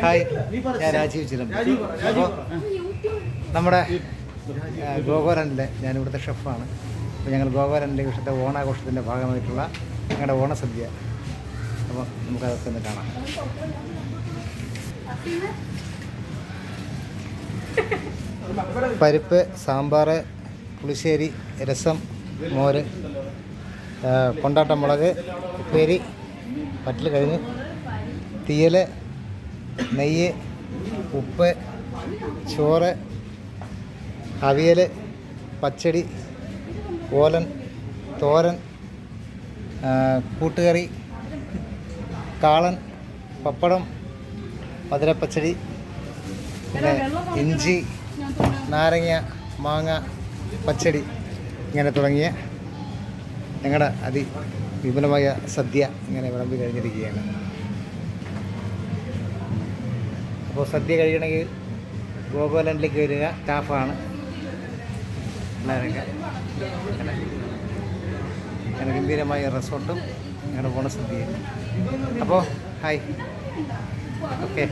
Hi, ഞാൻ രാജീവ് ചിലമ്പ്. അപ്പോൾ നമ്മുടെ ഗോകുലനിലെ ഞാനിവിടുത്തെ ഷെഫാണ്. അപ്പോൾ ഞങ്ങൾ ഗോകുലനിലെ വർഷത്തെ ഓണാഘോഷത്തിൻ്റെ ഭാഗമായിട്ടുള്ള ഞങ്ങളുടെ ഓണസദ്യ. അപ്പോൾ നമുക്കതൊക്കെ ഒന്ന് കാണാം. പരിപ്പ്, സാമ്പാർ, പുളിശ്ശേരി, രസം, മോര്, കൊണ്ടാട്ടമുളക്, ഉപ്പേരി, പറ്റിൽ കഴിഞ്ഞ്, തീയൽ, നെയ്യ്, ഉപ്പ്, ചോറ്, അവിയൽ, പച്ചടി, ഓലൻ, തോരൻ, കൂട്ടുകറി, കാളൻ, പപ്പടം, മധുരപ്പച്ചടി, പിന്നെ ഇഞ്ചി, നാരങ്ങ, മാങ്ങ പച്ചടി, ഇങ്ങനെ തുടങ്ങിയ ഞങ്ങളുടെ അതിവിപുലമായ സദ്യ ഇങ്ങനെ വിളമ്പി കഴിഞ്ഞിരിക്കുകയാണ്. അപ്പോൾ സദ്യ കഴിയണമെങ്കിൽ ഗോകുലനിലേക്ക് വരിക, സ്റ്റാഫാണ് എല്ലാവരൊക്കെ. അങ്ങനെ ഗംഭീരമായ റിസോർട്ടും ഞങ്ങളുടെ ഓണസദ്യയും. അപ്പോൾ ഹായ്, ഓക്കെ.